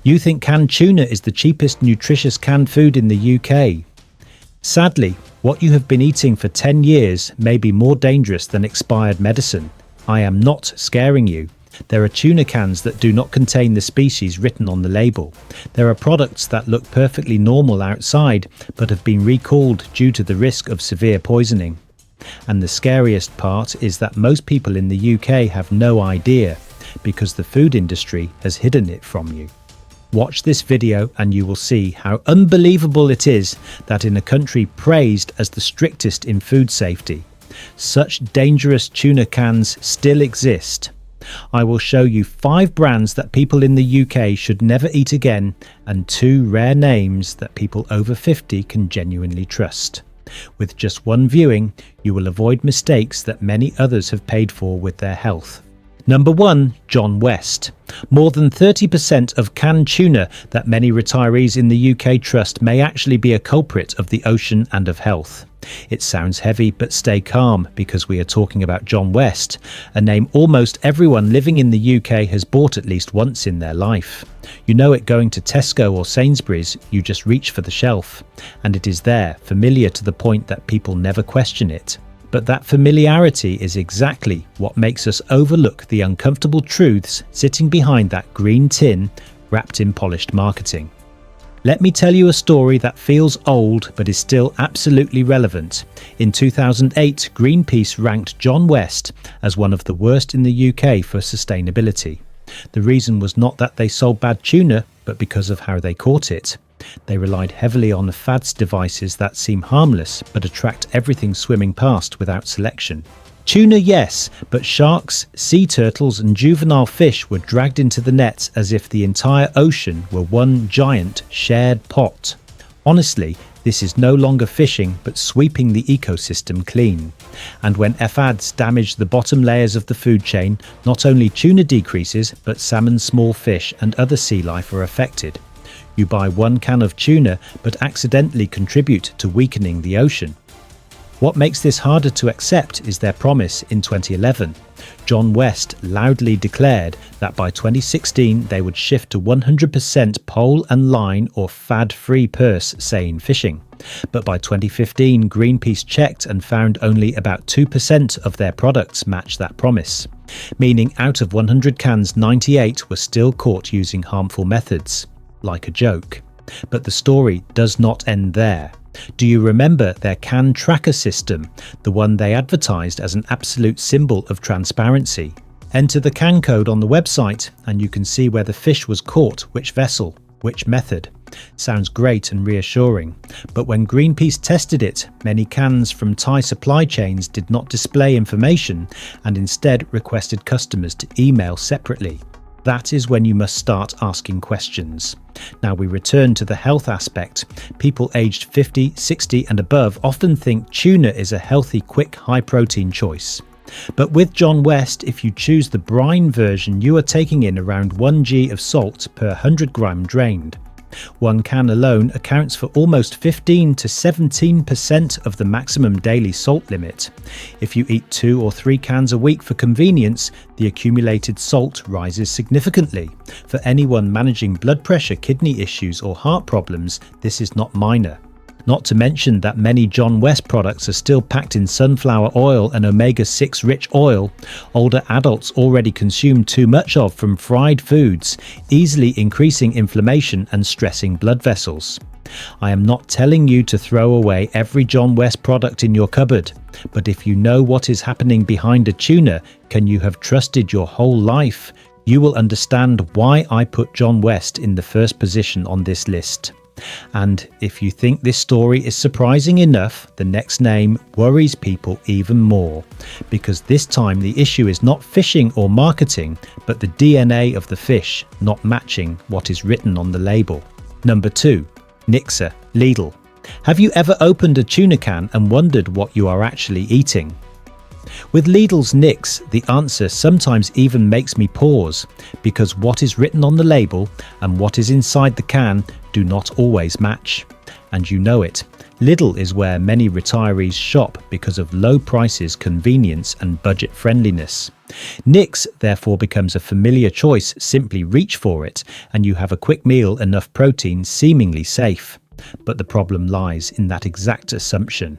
You think canned tuna is the cheapest nutritious canned food in the UK? Sadly, what you have been eating for 10 years may be more dangerous than expired medicine. I am not scaring you. There are tuna cans that do not contain the species written on the label. There are products that look perfectly normal outside but have been recalled due to the risk of severe poisoning. And the scariest part is that most people in the UK have no idea because the food industry has hidden it from you. Watch this video and you will see how unbelievable it is that in a country praised as the strictest in food safety, such dangerous tuna cans still exist. I will show you 5 brands that people in the UK should never eat again and 2 rare names that people over 50 can genuinely trust. With just one viewing, you will avoid mistakes that many others have paid for with their health. Number 1. John West. More than 30% of canned tuna that many retirees in the UK trust may actually be a culprit of the ocean and of health. It sounds heavy, but stay calm because we are talking about John West, a name almost everyone living in the UK has bought at least once in their life. You know it going to Tesco or Sainsbury's, you just reach for the shelf, and it is there, familiar to the point that people never question it. But that familiarity is exactly what makes us overlook the uncomfortable truths sitting behind that green tin wrapped in polished marketing. Let me tell you a story that feels old but is still absolutely relevant. In 2008, Greenpeace ranked John West as one of the worst in the UK for sustainability. The reason was not that they sold bad tuna, but because of how they caught it. They relied heavily on FADS devices that seem harmless but attract everything swimming past without selection. Tuna, yes, but sharks, sea turtles and juvenile fish were dragged into the nets as if the entire ocean were one giant shared pot. Honestly, this is no longer fishing but sweeping the ecosystem clean. And when FADs damage the bottom layers of the food chain, not only tuna decreases but salmon, small fish and other sea life are affected. You buy 1 can of tuna but accidentally contribute to weakening the ocean. What makes this harder to accept is their promise in 2011. John West loudly declared that by 2016 they would shift to 100% pole and line or FAD-free purse seine fishing. But by 2015 Greenpeace checked and found only about 2% of their products match that promise. Meaning out of 100 cans, 98 were still caught using harmful methods. Like a joke. But the story does not end there. Do you remember their can tracker system, the one they advertised as an absolute symbol of transparency? Enter the can code on the website and you can see where the fish was caught, which vessel, which method. Sounds great and reassuring, but when Greenpeace tested it, many cans from Thai supply chains did not display information and instead requested customers to email separately. That is when you must start asking questions. Now we return to the health aspect. People aged 50, 60 and above often think tuna is a healthy, quick, high-protein choice. But with John West, if you choose the brine version, you are taking in around 1 g of salt per 100 gram drained. 1 can alone accounts for almost 15 to 17% of the maximum daily salt limit. If you eat 2 or 3 cans a week for convenience, the accumulated salt rises significantly. For anyone managing blood pressure, kidney issues or heart problems, this is not minor. Not to mention that many John West products are still packed in sunflower oil and omega-6 rich oil older adults already consume too much of from fried foods, easily increasing inflammation and stressing blood vessels. I am not telling you to throw away every John West product in your cupboard, but if you know what is happening behind a tuna, can you have trusted your whole life? You will understand why I put John West in the first position on this list. And if you think this story is surprising enough, the next name worries people even more, because this time the issue is not fishing or marketing, but the DNA of the fish not matching what is written on the label. Number 2. Nix Lidl. Have you ever opened a tuna can and wondered what you are actually eating? With Lidl's Nix, the answer sometimes even makes me pause, because what is written on the label and what is inside the can do not always match. and you know it. Lidl is where many retirees shop because of low prices, convenience and budget friendliness. Nix therefore becomes a familiar choice. Simply reach for it and you have a quick meal, enough protein, seemingly safe. But the problem lies in that exact assumption.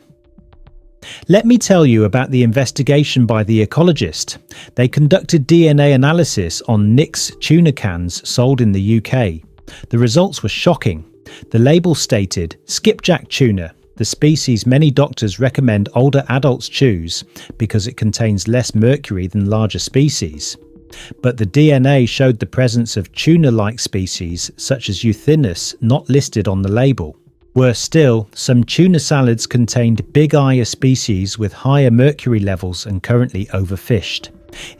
Let me tell you about the investigation by the ecologist. They conducted DNA analysis on Nix tuna cans sold in the UK. The results were shocking. The label stated, skipjack tuna, the species many doctors recommend older adults choose because it contains less mercury than larger species. But the DNA showed the presence of tuna-like species such as Euthinus not listed on the label. Worse still, some tuna salads contained big eye species with higher mercury levels and currently overfished.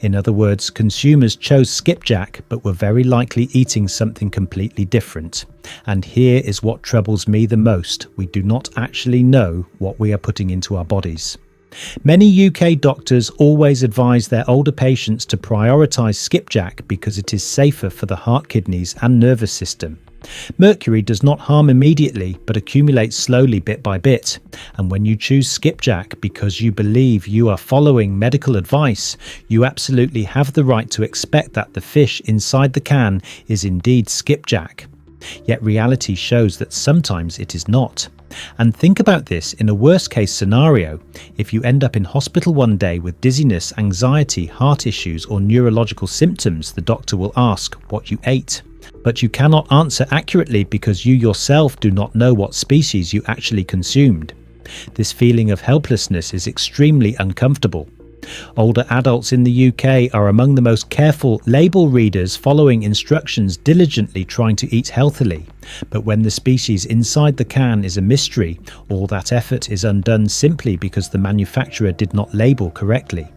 In other words, consumers chose skipjack but were very likely eating something completely different. And here is what troubles me the most: we do not actually know what we are putting into our bodies. Many UK doctors always advise their older patients to prioritise skipjack because it is safer for the heart, kidneys and nervous system. Mercury does not harm immediately but accumulates slowly bit by bit, and when you choose skipjack because you believe you are following medical advice, you absolutely have the right to expect that the fish inside the can is indeed skipjack. Yet reality shows that sometimes it is not. And think about this in a worst case scenario. If you end up in hospital one day with dizziness, anxiety, heart issues or neurological symptoms, the doctor will ask what you ate. But you cannot answer accurately because you yourself do not know what species you actually consumed. This feeling of helplessness is extremely uncomfortable. Older adults in the UK are among the most careful label readers, following instructions diligently, trying to eat healthily. But when the species inside the can is a mystery, all that effort is undone simply because the manufacturer did not label correctly.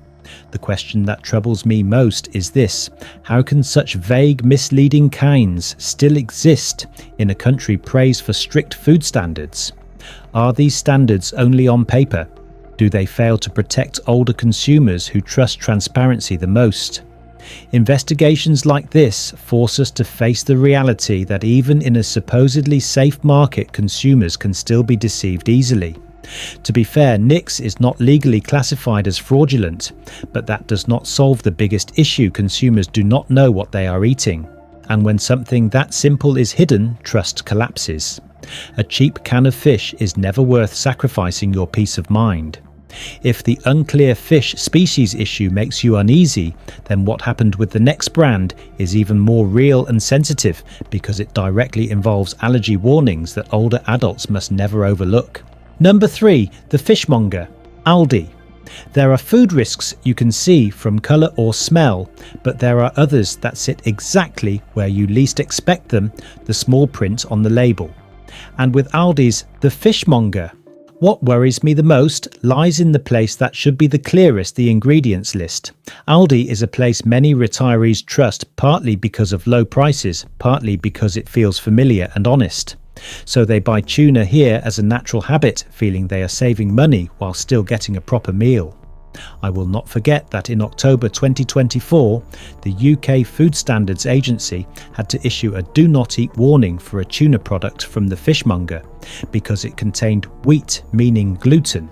The question that troubles me most is this: how can such vague, misleading kinds still exist in a country praised for strict food standards? Are these standards only on paper? Do they fail to protect older consumers who trust transparency the most? Investigations like this force us to face the reality that even in a supposedly safe market, consumers can still be deceived easily. To be fair, Nix is not legally classified as fraudulent, but that does not solve the biggest issue: consumers do not know what they are eating. And when something that simple is hidden, trust collapses. A cheap can of fish is never worth sacrificing your peace of mind. If the unclear fish species issue makes you uneasy, then what happened with the next brand is even more real and sensitive because it directly involves allergy warnings that older adults must never overlook. Number 3. The fishmonger, Aldi. There are food risks you can see from colour or smell, but there are others that sit exactly where you least expect them, the small print on the label. And with Aldi's The Fishmonger, what worries me the most lies in the place that should be the clearest, the ingredients list. Aldi is a place many retirees trust, partly because of low prices, partly because it feels familiar and honest. So they buy tuna here as a natural habit, feeling they are saving money while still getting a proper meal. I will not forget that in October 2024, the UK Food Standards Agency had to issue a do not eat warning for a tuna product from the fishmonger because it contained wheat, meaning gluten,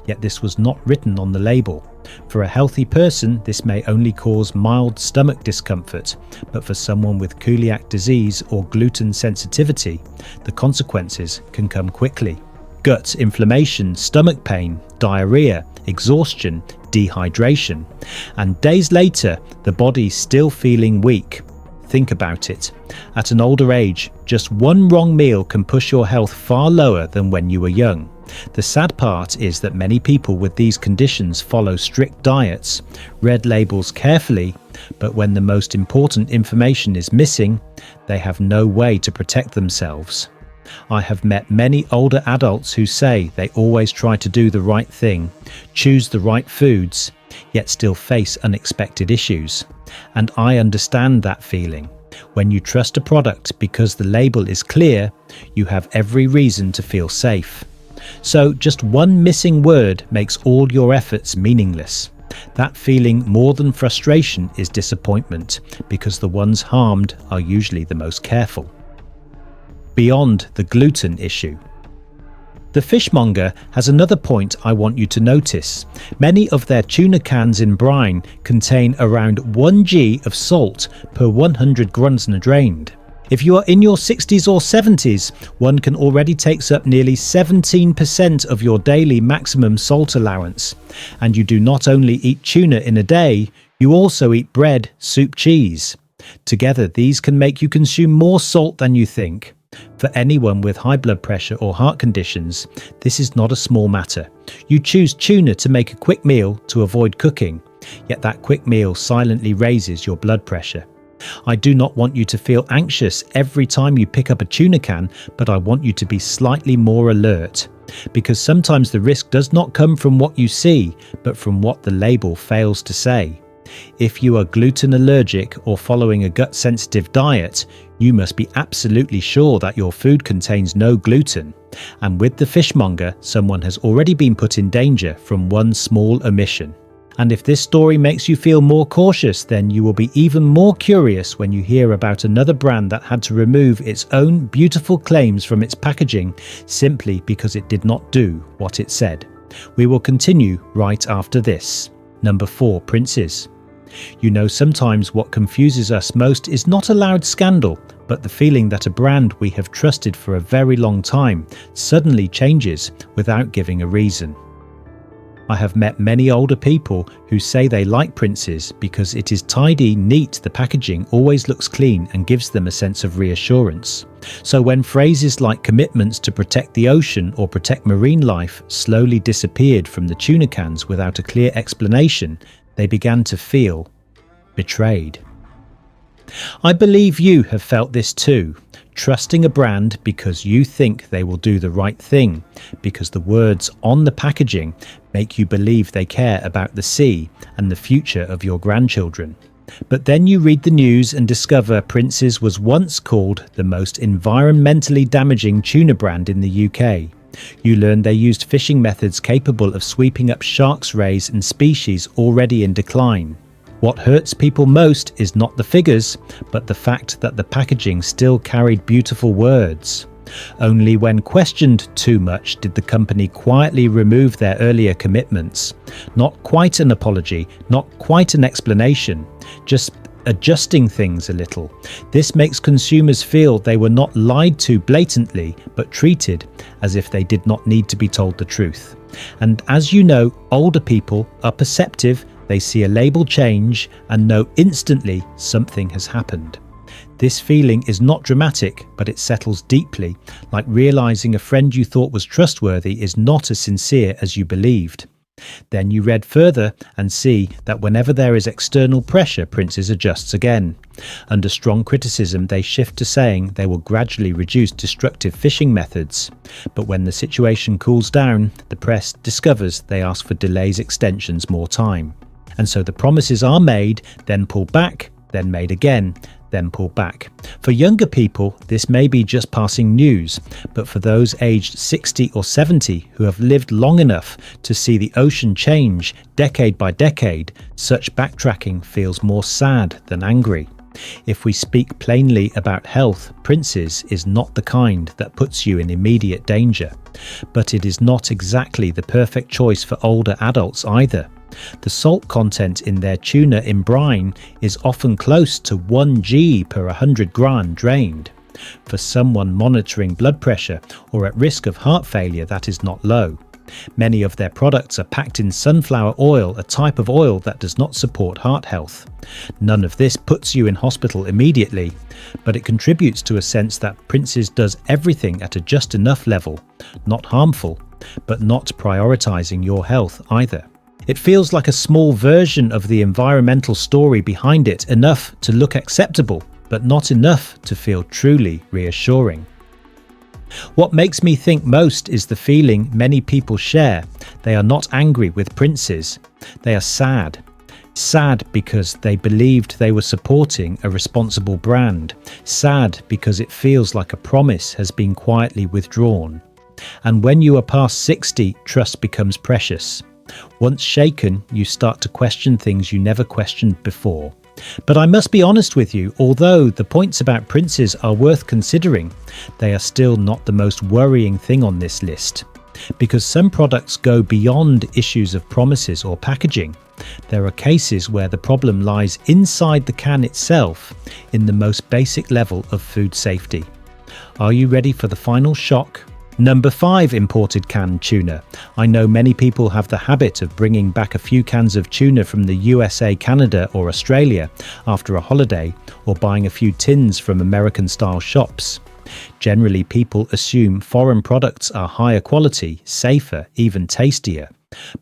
yet this was not written on the label. For a healthy person, this may only cause mild stomach discomfort, but for someone with celiac disease or gluten sensitivity, the consequences can come quickly. Gut inflammation, stomach pain, diarrhea, exhaustion, dehydration, and days later, the body still feeling weak. Think about it. At an older age, just one wrong meal can push your health far lower than when you were young. The sad part is that many people with these conditions follow strict diets, read labels carefully, but when the most important information is missing, they have no way to protect themselves. I have met many older adults who say they always try to do the right thing, choose the right foods, yet still face unexpected issues. And I understand that feeling. When you trust a product because the label is clear, you have every reason to feel safe. So just one missing word makes all your efforts meaningless. That feeling, more than frustration, is disappointment, because the ones harmed are usually the most careful. Beyond the gluten issue. The fishmonger has another point I want you to notice. Many of their tuna cans in brine contain around 1 g of salt per 100 grams drained. If you are in your 60s or 70s, one can already take up nearly 17% of your daily maximum salt allowance. And you do not only eat tuna in a day, you also eat bread, soup, cheese. Together, these can make you consume more salt than you think. For anyone with high blood pressure or heart conditions, this is not a small matter. You choose tuna to make a quick meal to avoid cooking, yet that quick meal silently raises your blood pressure. I do not want you to feel anxious every time you pick up a tuna can, but I want you to be slightly more alert, because sometimes the risk does not come from what you see, but from what the label fails to say. If you are gluten allergic or following a gut-sensitive diet, you must be absolutely sure that your food contains no gluten. And with the fishmonger, someone has already been put in danger from one small omission. And if this story makes you feel more cautious, then you will be even more curious when you hear about another brand that had to remove its own beautiful claims from its packaging simply because it did not do what it said. We will continue right after this. Number 4, Princes. You know, sometimes what confuses us most is not a loud scandal, but the feeling that a brand we have trusted for a very long time suddenly changes without giving a reason. I have met many older people who say they like Princes because it is tidy, neat, the packaging always looks clean and gives them a sense of reassurance. So when phrases like commitments to protect the ocean or protect marine life slowly disappeared from the tuna cans without a clear explanation, they began to feel betrayed. I believe you have felt this too, trusting a brand because you think they will do the right thing, because the words on the packaging make you believe they care about the sea and the future of your grandchildren. But then you read the news and discover Princes was once called the most environmentally damaging tuna brand in the UK. You learn they used fishing methods capable of sweeping up sharks' rays and species already in decline. What hurts people most is not the figures, but the fact that the packaging still carried beautiful words. Only when questioned too much did the company quietly remove their earlier commitments. Not quite an apology, not quite an explanation, just adjusting things a little. This makes consumers feel they were not lied to blatantly, but treated as if they did not need to be told the truth. And as you know, older people are perceptive. They see a label change and know instantly something has happened. This feeling is not dramatic, but it settles deeply, like realizing a friend you thought was trustworthy is not as sincere as you believed. Then you read further and see that whenever there is external pressure, Princes adjusts again. Under strong criticism, they shift to saying they will gradually reduce destructive fishing methods. But when the situation cools down, the press discovers they ask for delays, extensions, more time. And so the promises are made, then pulled back, then made again, then pulled back. For younger people, this may be just passing news, but for those aged 60 or 70 who have lived long enough to see the ocean change decade by decade, such backtracking feels more sad than angry. If we speak plainly about health, Princes is not the kind that puts you in immediate danger. But it is not exactly the perfect choice for older adults either. The salt content in their tuna in brine is often close to 1 g per 100 gram drained. For someone monitoring blood pressure or at risk of heart failure, that is not low. Many of their products are packed in sunflower oil, a type of oil that does not support heart health. None of this puts you in hospital immediately, but it contributes to a sense that Princes does everything at a just enough level, not harmful, but not prioritizing your health either. It feels like a small version of the environmental story behind it, enough to look acceptable, but not enough to feel truly reassuring. What makes me think most is the feeling many people share. They are not angry with Princes. They are sad. Sad because they believed they were supporting a responsible brand. Sad because it feels like a promise has been quietly withdrawn. And when you are past 60, trust becomes precious. Once shaken, you start to question things you never questioned before. But I must be honest with you, although the points about Princes are worth considering, they are still not the most worrying thing on this list. Because some products go beyond issues of promises or packaging. There are cases where the problem lies inside the can itself, in the most basic level of food safety. Are you ready for the final shock? Number 5, imported canned tuna. I know many people have the habit of bringing back a few cans of tuna from the USA, Canada or Australia after a holiday, or buying a few tins from American-style shops. Generally, people assume foreign products are higher quality, safer, even tastier.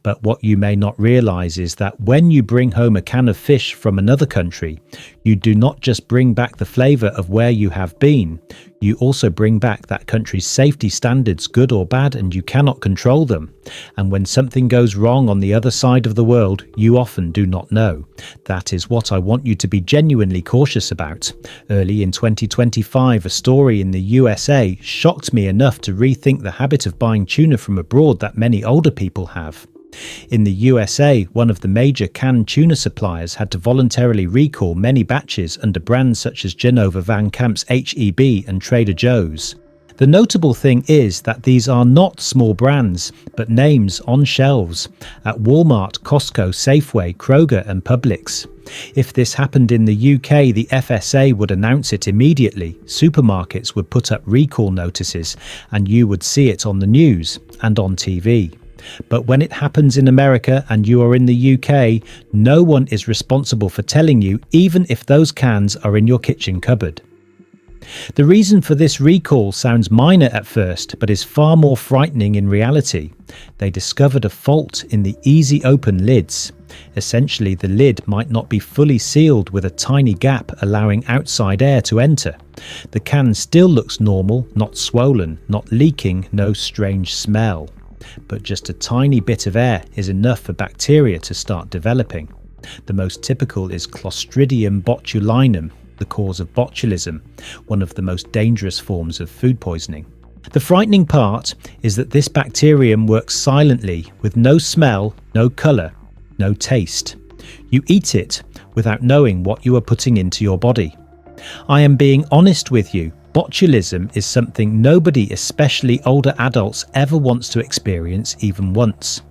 But what you may not realise is that when you bring home a can of fish from another country, you do not just bring back the flavour of where you have been, you also bring back that country's safety standards, good or bad, and you cannot control them. And when something goes wrong on the other side of the world, you often do not know. That is what I want you to be genuinely cautious about. Early in 2025, a story in the USA shocked me enough to rethink the habit of buying tuna from abroad that many older people have. In the USA, one of the major canned tuna suppliers had to voluntarily recall many batches under brands such as Genova Van Camp's HEB and Trader Joe's. The notable thing is that these are not small brands, but names on shelves at Walmart, Costco, Safeway, Kroger and Publix. If this happened in the UK, the FSA would announce it immediately, supermarkets would put up recall notices, and you would see it on the news and on TV. But when it happens in America and you are in the UK, no one is responsible for telling you, even if those cans are in your kitchen cupboard. The reason for this recall sounds minor at first, but is far more frightening in reality. They discovered a fault in the easy open lids. Essentially, the lid might not be fully sealed with a tiny gap allowing outside air to enter. The can still looks normal, not swollen, not leaking, no strange smell. But just a tiny bit of air is enough for bacteria to start developing. The most typical is Clostridium botulinum, the cause of botulism, one of the most dangerous forms of food poisoning. The frightening part is that this bacterium works silently, with no smell, no colour, no taste. You eat it without knowing what you are putting into your body. I am being honest with you. Botulism is something nobody, especially older adults, ever wants to experience even once.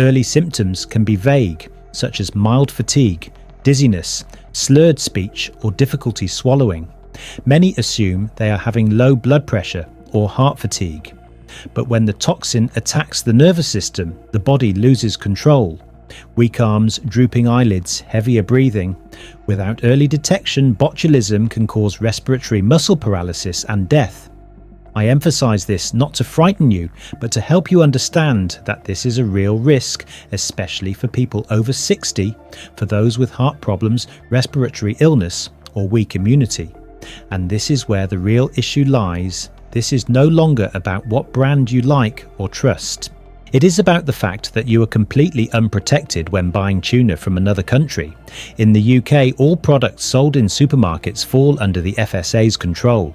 Early symptoms can be vague, such as mild fatigue, dizziness, slurred speech, or difficulty swallowing. Many assume they are having low blood pressure or heart fatigue. But when the toxin attacks the nervous system, the body loses control. Weak arms, drooping eyelids, heavier breathing. Without early detection, botulism can cause respiratory muscle paralysis and death. I emphasize this not to frighten you, but to help you understand that this is a real risk, especially for people over 60, for those with heart problems, respiratory illness, or weak immunity. And this is where the real issue lies. This is no longer about what brand you like or trust. It is about the fact that you are completely unprotected when buying tuna from another country. In the UK, all products sold in supermarkets fall under the FSA's control.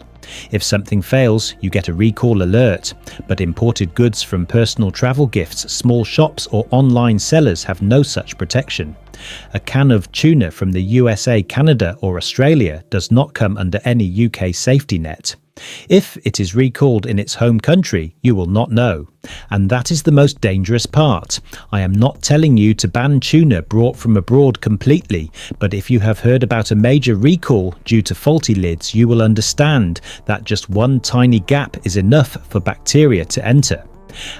If something fails, you get a recall alert, but imported goods from personal travel gifts, small shops or online sellers have no such protection. A can of tuna from the USA, Canada or Australia does not come under any UK safety net. If it is recalled in its home country, you will not know. And that is the most dangerous part. I am not telling you to ban tuna brought from abroad completely, but if you have heard about a major recall due to faulty lids, you will understand that just one tiny gap is enough for bacteria to enter.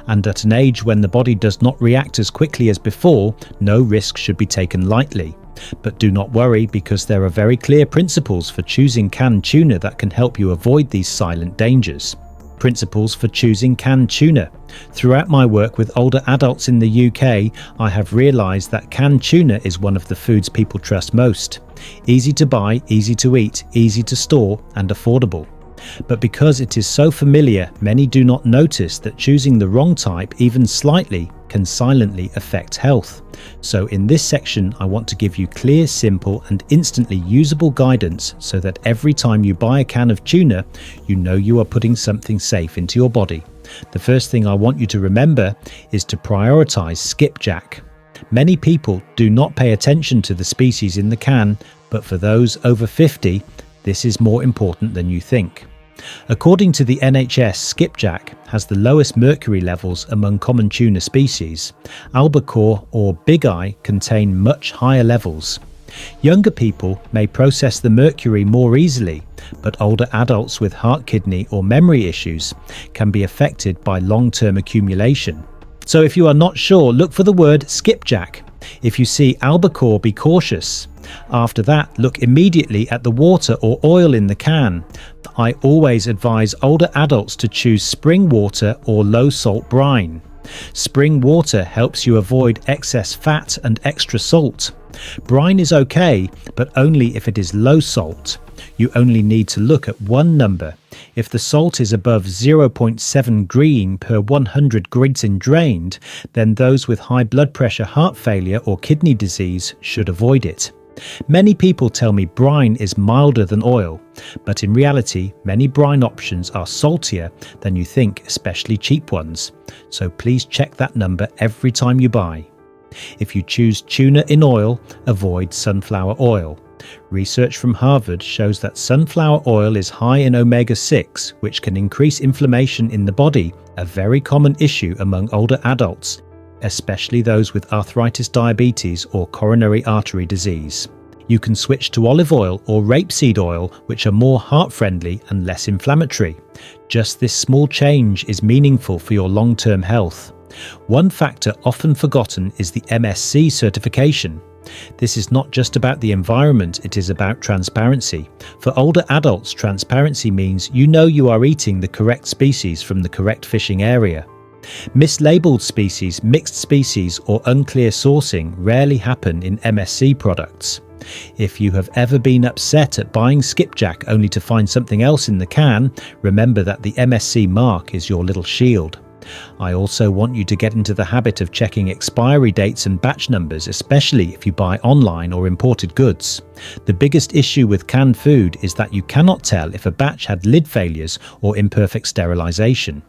And at an age when the body does not react as quickly as before, no risk should be taken lightly. But do not worry, because there are very clear principles for choosing canned tuna that can help you avoid these silent dangers. Principles for choosing canned tuna. Throughout my work with older adults in the UK, I have realised that canned tuna is one of the foods people trust most. Easy to buy, easy to eat, easy to store, and affordable. But because it is so familiar, many do not notice that choosing the wrong type, even slightly, can silently affect health. So in this section, I want to give you clear, simple and instantly usable guidance so that every time you buy a can of tuna, you know you are putting something safe into your body. The first thing I want you to remember is to prioritize skipjack. Many people do not pay attention to the species in the can, but for those over 50, this is more important than you think. According to the NHS, skipjack has the lowest mercury levels among common tuna species. Albacore or big eye contain much higher levels. Younger people may process the mercury more easily, but older adults with heart, kidney or memory issues can be affected by long-term accumulation. So if you are not sure, look for the word skipjack. If you see albacore, be cautious. After that, look immediately at the water or oil in the can. I always advise older adults to choose spring water or low salt brine. Spring water helps you avoid excess fat and extra salt. Brine is okay, but only if it is low salt. You only need to look at one number. If the salt is above 0.7 green per 100 grits drained, then those with high blood pressure, heart failure or kidney disease should avoid it. Many people tell me brine is milder than oil, but in reality, many brine options are saltier than you think, especially cheap ones. So please check that number every time you buy. If you choose tuna in oil, avoid sunflower oil. Research from Harvard shows that sunflower oil is high in omega-6, which can increase inflammation in the body, a very common issue among older adults, especially those with arthritis, diabetes or coronary artery disease. You can switch to olive oil or rapeseed oil, which are more heart-friendly and less inflammatory. Just this small change is meaningful for your long-term health. One factor often forgotten is the MSC certification. This is not just about the environment, it is about transparency. For older adults, transparency means you know you are eating the correct species from the correct fishing area. Mislabeled species, mixed species or unclear sourcing rarely happen in MSC products. If you have ever been upset at buying skipjack only to find something else in the can, remember that the MSC mark is your little shield. I also want you to get into the habit of checking expiry dates and batch numbers, especially if you buy online or imported goods. The biggest issue with canned food is that you cannot tell if a batch had lid failures or imperfect sterilization.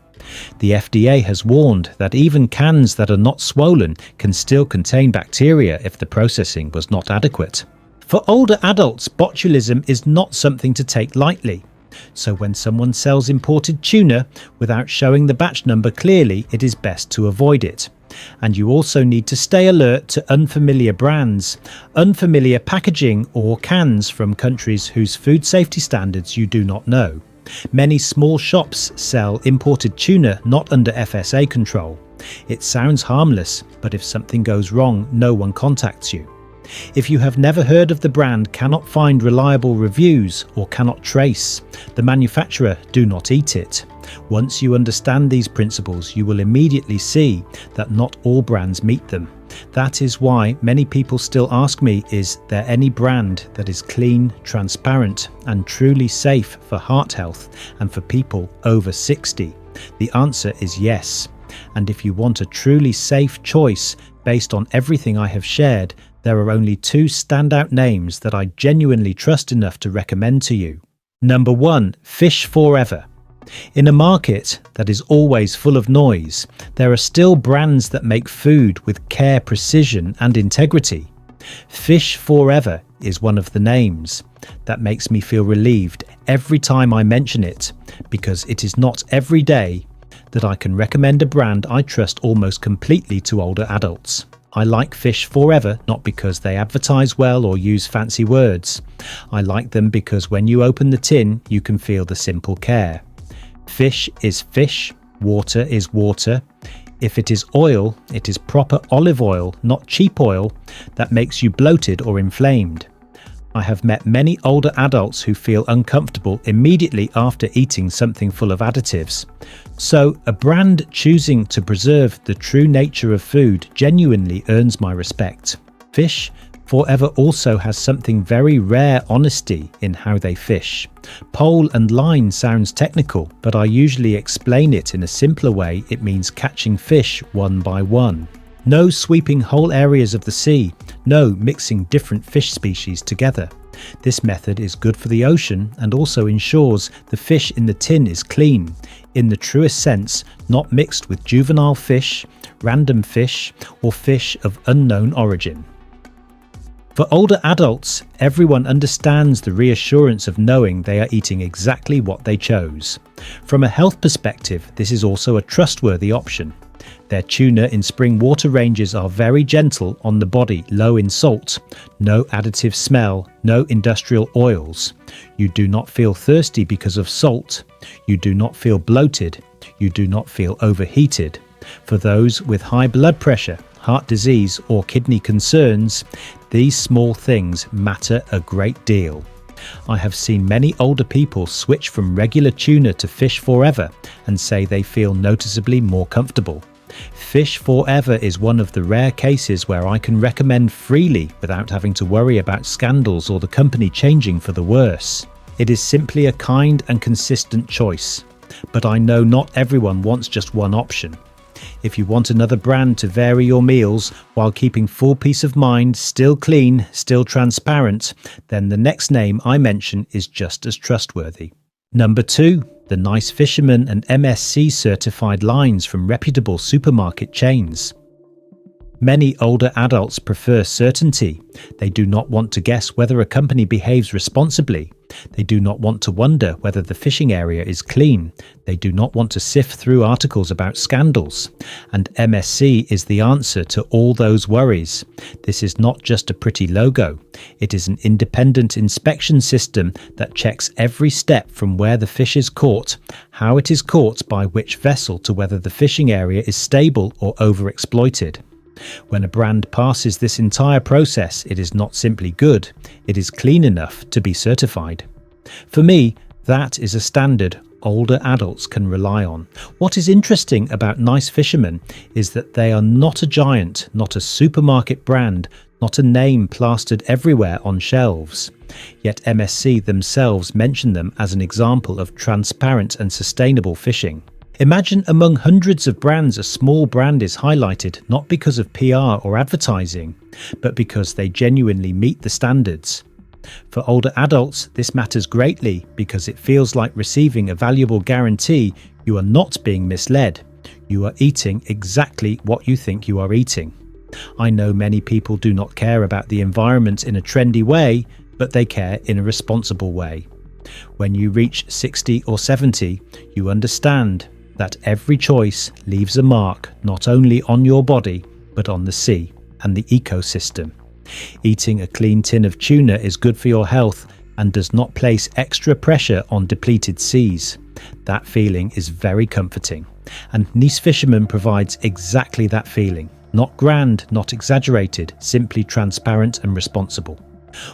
The FDA has warned that even cans that are not swollen can still contain bacteria if the processing was not adequate. For older adults, botulism is not something to take lightly. So when someone sells imported tuna without showing the batch number clearly, it is best to avoid it. And you also need to stay alert to unfamiliar brands, unfamiliar packaging or cans from countries whose food safety standards you do not know. Many small shops sell imported tuna not under FSA control. It sounds harmless, but if something goes wrong, no one contacts you. If you have never heard of the brand, cannot find reliable reviews, or cannot trace the manufacturer, do not eat it. Once you understand these principles, you will immediately see that not all brands meet them. That is why many people still ask me, is there any brand that is clean, transparent, and truly safe for heart health and for people over 60? The answer is yes. And if you want a truly safe choice based on everything I have shared, there are only two standout names that I genuinely trust enough to recommend to you. Number 1, Fish Forever. In a market that is always full of noise, there are still brands that make food with care, precision, and integrity. Fish Forever is one of the names. That makes me feel relieved every time I mention it, because it is not every day that I can recommend a brand I trust almost completely to older adults. I like Fish Forever not because they advertise well or use fancy words. I like them because when you open the tin, you can feel the simple care. Fish is fish, water is water. If it is oil, it is proper olive oil, not cheap oil that makes you bloated or inflamed. I have met many older adults who feel uncomfortable immediately after eating something full of additives. So, a brand choosing to preserve the true nature of food genuinely earns my respect. Fish Forever also has something very rare: honesty in how they fish. Pole and line sounds technical, but I usually explain it in a simpler way. It means catching fish one by one. No sweeping whole areas of the sea, no mixing different fish species together. This method is good for the ocean and also ensures the fish in the tin is clean, in the truest sense, not mixed with juvenile fish, random fish, or fish of unknown origin. For older adults, everyone understands the reassurance of knowing they are eating exactly what they chose. From a health perspective, this is also a trustworthy option. Their tuna in spring water ranges are very gentle on the body, low in salt, no additive smell, no industrial oils. You do not feel thirsty because of salt. You do not feel bloated. You do not feel overheated. For those with high blood pressure, heart disease or kidney concerns, these small things matter a great deal. I have seen many older people switch from regular tuna to fish forever and say they feel noticeably more comfortable. Fish forever is one of the rare cases where I can recommend freely without having to worry about scandals or the company changing for the worse. It is simply a kind and consistent choice. But I know not everyone wants just one option. If you want another brand to vary your meals while keeping full peace of mind, still clean, still transparent, then the next name I mention is just as trustworthy. Number 2, the Nice Fisherman and MSC certified lines from reputable supermarket chains. Many older adults prefer certainty. They do not want to guess whether a company behaves responsibly. They do not want to wonder whether the fishing area is clean. They do not want to sift through articles about scandals. And MSC is the answer to all those worries. This is not just a pretty logo. It is an independent inspection system that checks every step from where the fish is caught, how it is caught by which vessel, to whether the fishing area is stable or overexploited. When a brand passes this entire process, it is not simply good, it is clean enough to be certified. For me, that is a standard older adults can rely on. What is interesting about Nice Fisherman is that they are not a giant, not a supermarket brand, not a name plastered everywhere on shelves. Yet MSC themselves mention them as an example of transparent and sustainable fishing. Imagine among hundreds of brands a small brand is highlighted not because of PR or advertising, but because they genuinely meet the standards. For older adults, this matters greatly because it feels like receiving a valuable guarantee you are not being misled. You are eating exactly what you think you are eating. I know many people do not care about the environment in a trendy way, but they care in a responsible way. When you reach 60 or 70, you understand that every choice leaves a mark not only on your body, but on the sea and the ecosystem. Eating a clean tin of tuna is good for your health and does not place extra pressure on depleted seas. That feeling is very comforting, and Nice Fisherman provides exactly that feeling. Not grand, not exaggerated, simply transparent and responsible.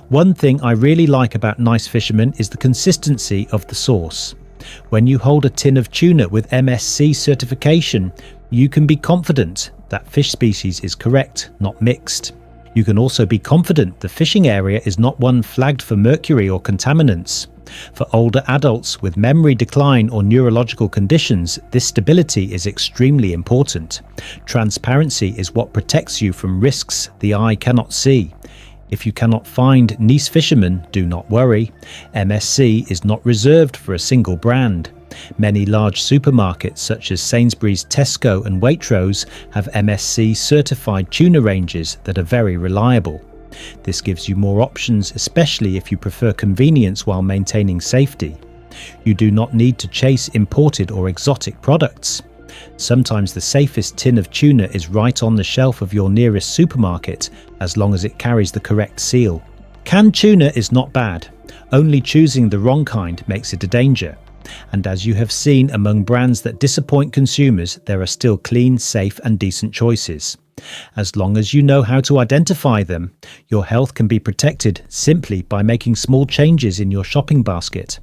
One thing I really like about Nice Fisherman is the consistency of the source. When you hold a tin of tuna with MSC certification, you can be confident that fish species is correct, not mixed. You can also be confident the fishing area is not one flagged for mercury or contaminants. For older adults with memory decline or neurological conditions, this stability is extremely important. Transparency is what protects you from risks the eye cannot see. If you cannot find Nice Fisherman, do not worry. MSC is not reserved for a single brand. Many large supermarkets such as Sainsbury's, Tesco and Waitrose have MSC certified tuna ranges that are very reliable. This gives you more options, especially if you prefer convenience while maintaining safety. You do not need to chase imported or exotic products. Sometimes the safest tin of tuna is right on the shelf of your nearest supermarket, as long as it carries the correct seal. Canned tuna is not bad. Only choosing the wrong kind makes it a danger. And as you have seen among brands that disappoint consumers, there are still clean, safe and decent choices. As long as you know how to identify them, your health can be protected simply by making small changes in your shopping basket.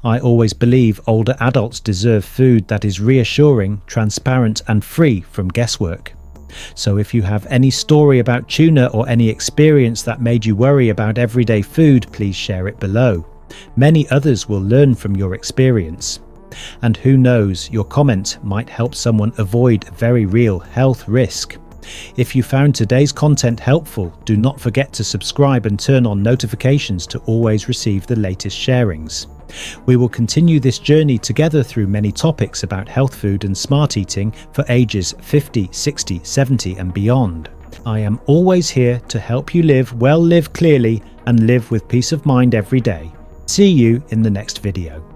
I always believe older adults deserve food that is reassuring, transparent and free from guesswork. So if you have any story about tuna or any experience that made you worry about everyday food, please share it below. Many others will learn from your experience. And who knows, your comment might help someone avoid a very real health risk. If you found today's content helpful, do not forget to subscribe and turn on notifications to always receive the latest sharings. We will continue this journey together through many topics about health food and smart eating for ages 50, 60, 70 and beyond. I am always here to help you live well, live clearly, and live with peace of mind every day. See you in the next video.